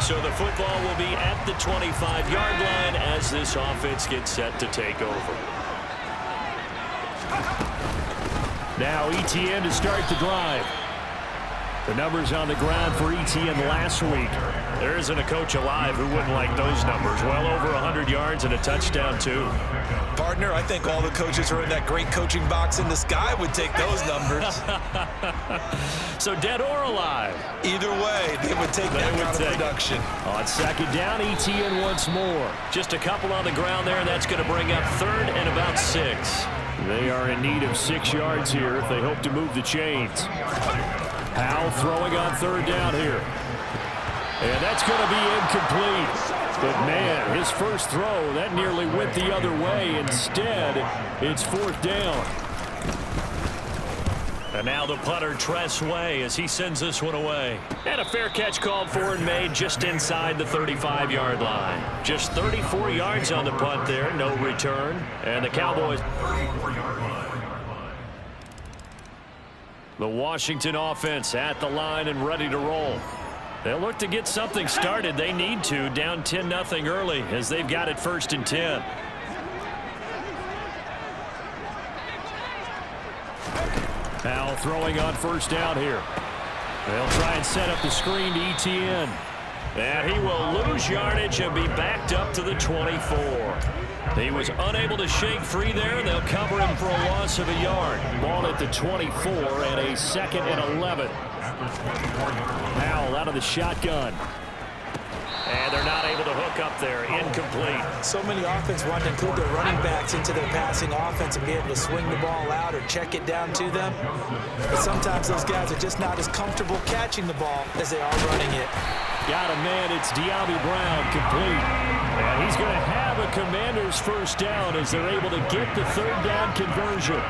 So the football will be at the 25-yard line as this offense gets set to take over. Now Etienne to start the drive. The numbers on the ground for Etienne last week. There isn't a coach alive who wouldn't like those numbers. Well over 100 yards and a touchdown, too. Partner, I think all the coaches who are in that great coaching box in the sky would take those numbers. So dead or alive? Either way, they would take that kind of production. On second down, Etienne once more. Just a couple on the ground there, and that's going to bring up third and about 6. They are in need of 6 yards here if they hope to move the chains. Powell throwing on third down here. And that's going to be incomplete. But, man, his first throw, that nearly went the other way. Instead, it's fourth down. And now the punter, Tress Way, as he sends this one away. And a fair catch called for and made just inside the 35-yard line. Just 34 yards on the punt there, no return. And the Cowboys... The Washington offense at the line and ready to roll. They'll look to get something started. They need to, down 10-0 early as they've got it 1st and 10. Powell throwing on first down here. They'll try and set up the screen to Etienne. And he will lose yardage and be backed up to the 24. He was unable to shake free there, and they'll cover him for a loss of a yard. Ball at the 24 and a 2nd and 11. Powell out of the shotgun. And they're not able to hook up there. Incomplete. So many offenses want to include their running backs into their passing offense and be able to swing the ball out or check it down to them. But sometimes those guys are just not as comfortable catching the ball as they are running it. Got a man. It's De'Ami Brown, complete. And he's going to have a Commander's first down as they're able to get the third down conversion.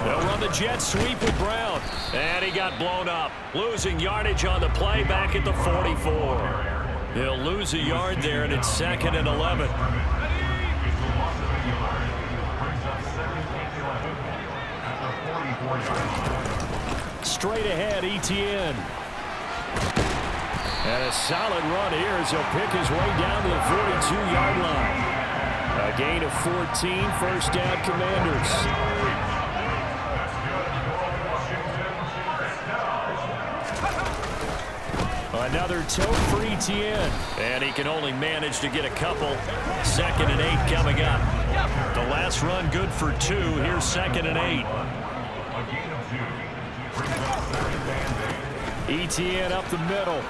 They'll run the jet sweep with Brown. And he got blown up. Losing yardage on the play back at the 44. They'll lose a yard there, and it's 2nd and 11. Straight ahead, Etienne. And a solid run here as he'll pick his way down to the 42-yard line. A gain of 14, first down, Commanders. Another tote for Etienne. And he can only manage to get a couple. 2nd and 8 coming up. The last run good for 2. Here's 2nd and 8. Etienne up the middle.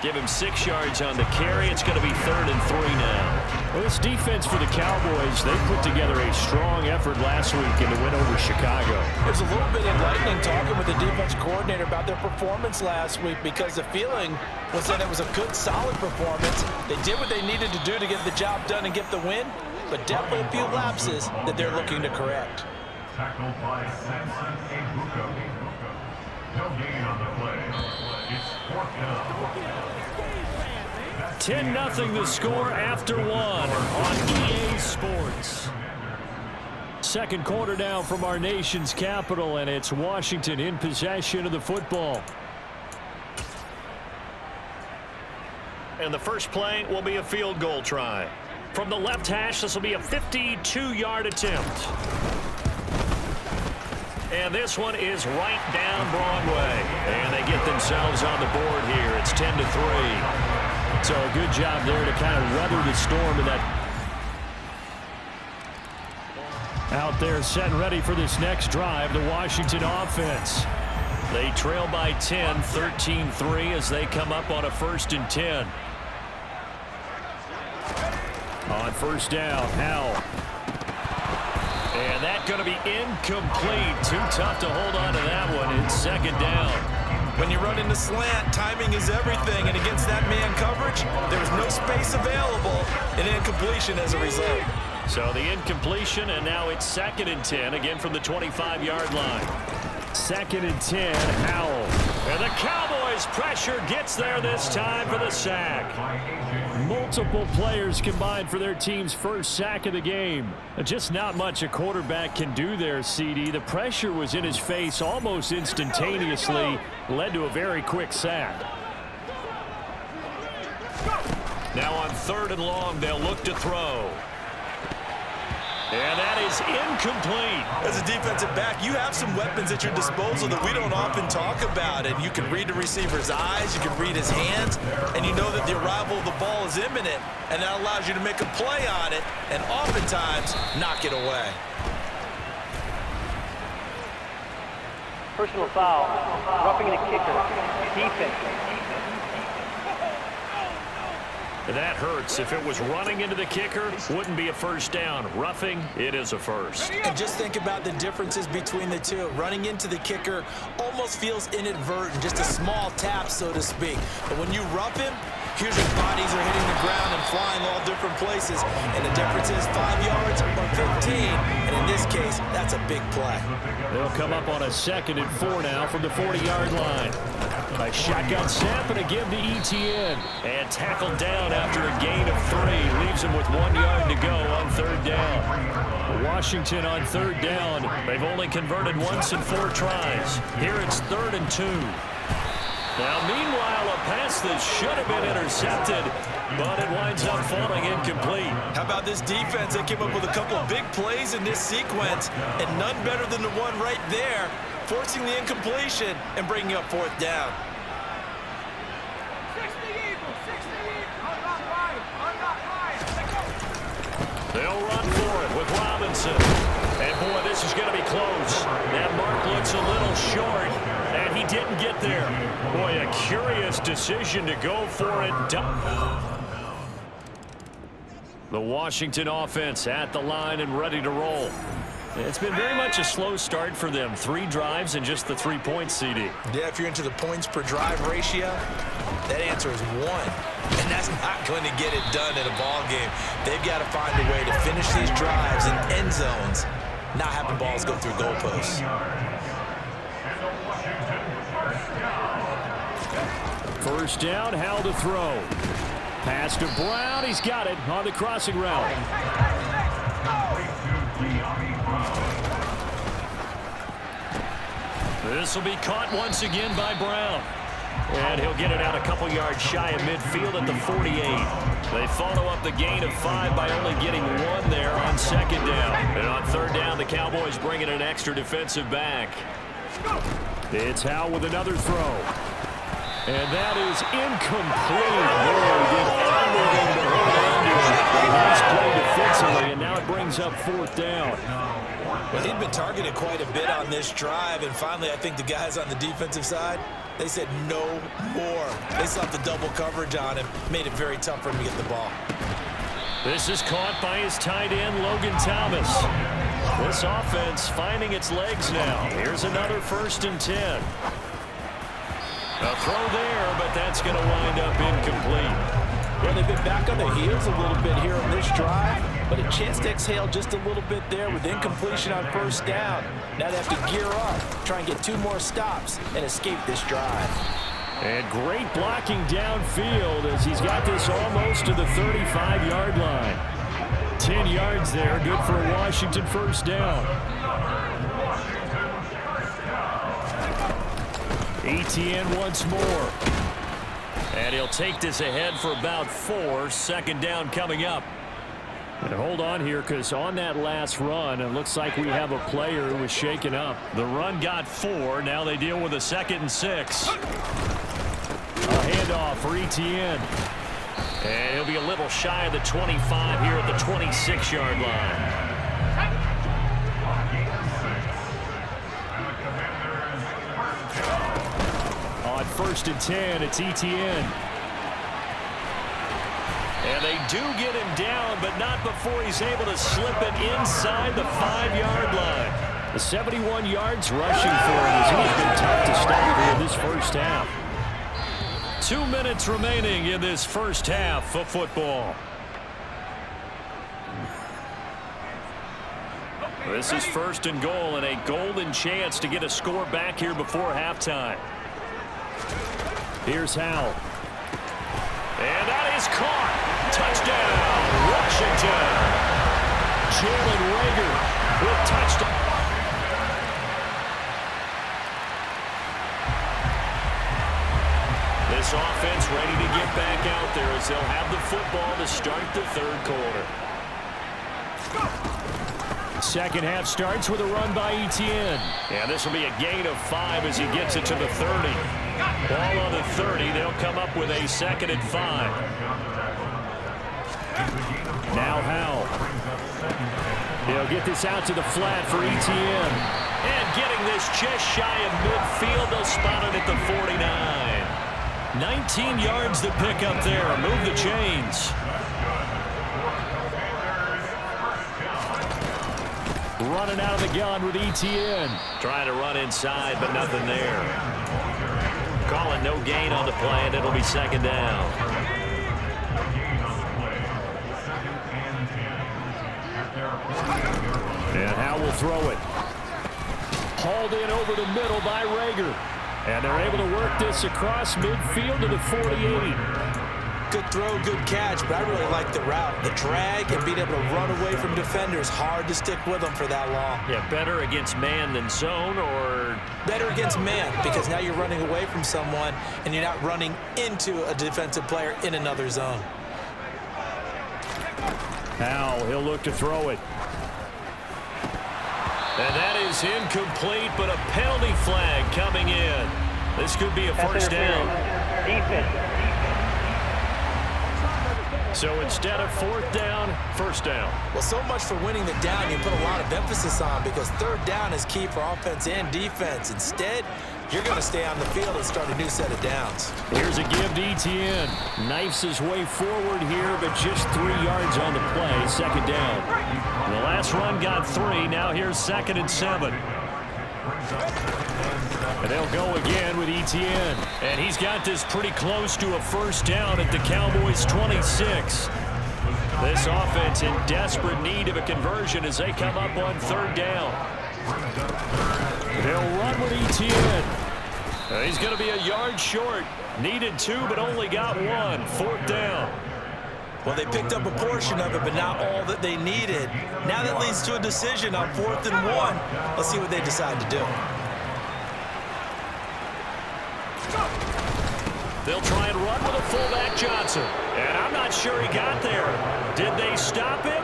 Give him 6 yards on the carry. It's going to be 3rd and 3 now. Well, this defense for the Cowboys, they put together a strong effort last week in the win over Chicago. It was a little bit enlightening talking with the defense coordinator about their performance last week because the feeling was that it was a good, solid performance. They did what they needed to do to get the job done and get the win, but definitely a few lapses that they're looking to correct. Tackled by Samson Ebuka. No gain on the play. It's 4th down. 10-0 the score after 1 on EA Sports. Second quarter now from our nation's capital, and it's Washington in possession of the football. And the first play will be a field goal try. From the left hash, this will be a 52-yard attempt. And this one is right down Broadway. And they get themselves on the board here. It's 10-3. So a good job there to kind of weather the storm in that. Out there set and ready for this next drive, the Washington offense. They trail by 10, 13-3 as they come up on a 1st and 10. On first down, Howell. And that's going to be incomplete. Too tough to hold on to that one. It's 2nd down. When you run into slant, timing is everything, and against that man coverage, there was no space available, and incompletion as a result. So the incompletion, and now it's 2nd and 10, again from the 25-yard line. 2nd and 10, Howell. And the Cowboys pressure gets there this time for the sack. Multiple players combined for their team's first sack of the game. Just not much a quarterback can do there, CD. The pressure was in his face almost instantaneously, led to a very quick sack. Now on 3rd and long, they'll look to throw. And that is incomplete. As a defensive back, you have some weapons at your disposal that we don't often talk about. And you can read the receiver's eyes, you can read his hands, and you know that the arrival of the ball is imminent. And that allows you to make a play on it and oftentimes knock it away. Personal foul, roughing the kicker, defense. That hurts. If it was running into the kicker, wouldn't be a first down. Roughing, it is a first. And just think about the differences between the two. Running into the kicker almost feels inadvertent, just a small tap, so to speak. But when you rough him, here's your bodies are hitting the ground and flying all different places. And the difference is 5 yards or 15. And in this case, that's a big play. They'll come up on a 2nd and 4 now from the 40-yard line. A shotgun snap and a give to Etienne. And tackled down after a gain of 3. Leaves him with 1 yard to go on 3rd down. Washington on 3rd down. They've only converted once in 4 tries. Here it's 3rd and 2. Now, meanwhile, a pass that should have been intercepted, but it winds up falling incomplete. How about this defense? They came up with a couple of big plays in this sequence, and none better than the one right there, forcing the incompletion and bringing up 4th down. They'll run for it with Robinson. And, boy, this is going to be close. That mark looks a little short, and he didn't get there. Boy, a curious decision to go for it. The Washington offense at the line and ready to roll. It's been very much a slow start for them. 3 drives and just the 3 points, CD. Yeah, if you're into the points per drive ratio, that answer is 1. And that's not going to get it done in a ball game. They've got to find a way to finish these drives in end zones, not having balls go through goalposts. First down, Howell to throw. Pass to Brown. He's got it on the crossing route. This will be caught once again by Brown. And he'll get it out a couple yards shy of midfield at the 48. They follow up the gain of 5 by only getting 1 there on 2nd down. And on 3rd down, the Cowboys bring in an extra defensive back. It's Howell with another throw. And that is incomplete. Boy, did everything to hold on to it. Nice play defensively, and now it brings up 4th down. Well, he'd been targeted quite a bit on this drive, and finally I think the guys on the defensive side, they said no more. They slapped the double coverage on him, made it very tough for him to get the ball. This is caught by his tight end, Logan Thomas. This offense finding its legs now. Here's another 1st and 10. A throw there, but that's going to wind up incomplete. Well, they've been back on their heels a little bit here on this drive, but a chance to exhale just a little bit there with incompletion on 1st down. Now they have to gear up, try and get 2 more stops, and escape this drive. And great blocking downfield as he's got this almost to the 35-yard line. 10 yards there, good for a Washington 1st down. Etienne once more. And he'll take this ahead for about 4. 2nd down coming up. And hold on here, because on that last run, it looks like we have a player who was shaken up. The run got 4. Now they deal with a 2nd and 6. A handoff for Etienne. And he'll be a little shy of the 25 here at the 26-yard line. On 1st and 10, it's Etienne. And they do get him down, but not before he's able to slip it inside the 5-yard line. The 71 yards rushing for him as he's been tough to stop here in this 1st half. 2 minutes remaining in this 1st half of football. This is 1st and goal and a golden chance to get a score back here before halftime. Here's Howell. And that is caught. touchdown, Washington. Jalen Reagor with touchdown. This offense ready to get back out there as they'll have the football to start the third quarter. Second half starts with a run by Etienne. And this will be a gain of 5 as he gets it to the 30. Ball on the 30. They'll come up with a 2nd and 5. Now Howell. He'll get this out to the flat for Etienne. And getting this just shy of midfield. They'll spot it at the 49. 19 yards to pick up there. Move the chains. Running out of the gun with Etienne. Trying to run inside, but nothing there. Calling no gain on the play, and it'll be 2nd down. And Howell will throw it. Hauled in over the middle by Reagor. And they're able to work this across midfield to the 48. Good throw, good catch, but I really like the route. The drag and being able to run away from defenders. Hard to stick with them for that long. Yeah, better against man than zone, or? Better against man, because now you're running away from someone and you're not running into a defensive player in another zone. Howell, he'll look to throw it. And that is incomplete, but a penalty flag coming in. This could be a first down. Defense. So instead of 4th down, 1st down. Well, so much for winning the down you put a lot of emphasis on, because 3rd down is key for offense and defense. Instead, you're going to stay on the field and start a new set of downs. Here's a give to Etienne. Knifes his way forward here, but just 3 yards on the play. 2nd down. The last run got 3. Now here's 2nd and 7. And they'll go again with Etienne. And he's got this pretty close to a first down at the Cowboys' 26. This offense in desperate need of a conversion as they come up on 3rd down. They'll run with Etienne. He's going to be a yard short. Needed 2, but only got 1. 4th down. Well, they picked up a portion of it, but not all that they needed. Now that leads to a decision on 4th and 1. Let's see what they decide to do. They'll try and run with a fullback, Johnson. And I'm not sure he got there. Did they stop him?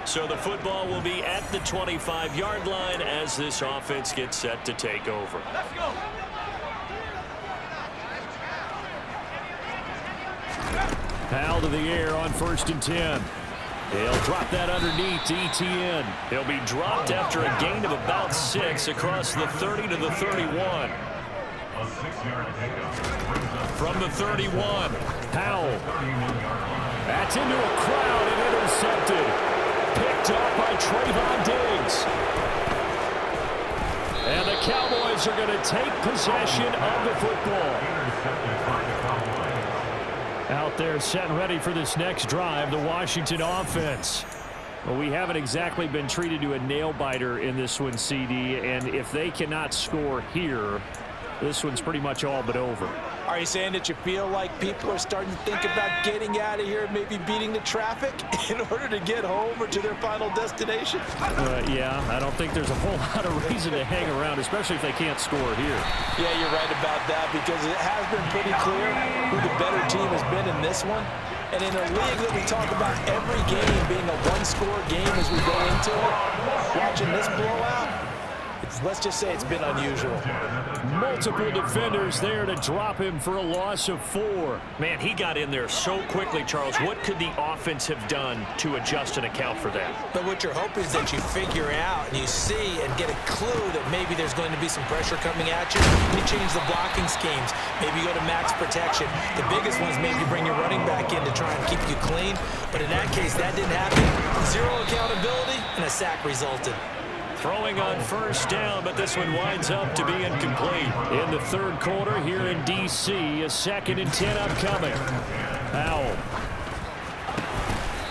So the football will be at the 25-yard line as this offense gets set to take over. Let's go. Howell to the air on 1st and 10. He'll drop that underneath to Etienne. He'll be dropped after a gain of about 6 across the 30 to the 31. From the 31, Howell. That's into a crowd and intercepted. Picked up by Trayvon Diggs. And the Cowboys are going to take possession of the football. Out there set and ready for this next drive, the Washington offense. Well, we haven't exactly been treated to a nail-biter in this one, CD, and if they cannot score here, this one's pretty much all but over. Are you saying that you feel like people are starting to think about getting out of here, maybe beating the traffic in order to get home or to their final destination? Yeah, I don't think there's a whole lot of reason to hang around, especially if they can't score here. Yeah, you're right about that, because it has been pretty clear who the better team has been in this one. And in a league that we talk about every game being a one-score game as we go into it, watching this blowout, let's just say it's been unusual. Multiple defenders there to drop him for a loss of 4. man, he got in there so quickly, Charles. What could the offense have done to adjust and account for that? But what you're hoping is that you figure out and you see and get a clue that maybe there's going to be some pressure coming at you. You change the blocking schemes. Maybe you go to max protection. The biggest one is maybe bring your running back in to try and keep you clean. But in that case, that didn't happen. 0 accountability, and a sack resulted. Throwing on first down, but this one winds up to be incomplete. In the third quarter here in D.C., a 2nd and 10 upcoming. Howell.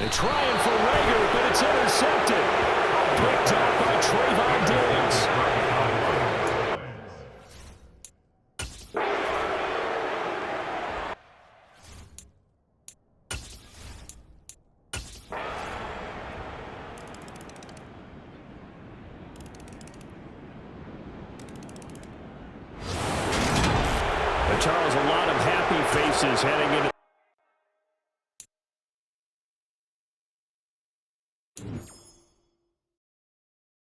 They're trying for Reagor, but it's intercepted. Picked up by Trayvon Diggs. of happy faces heading into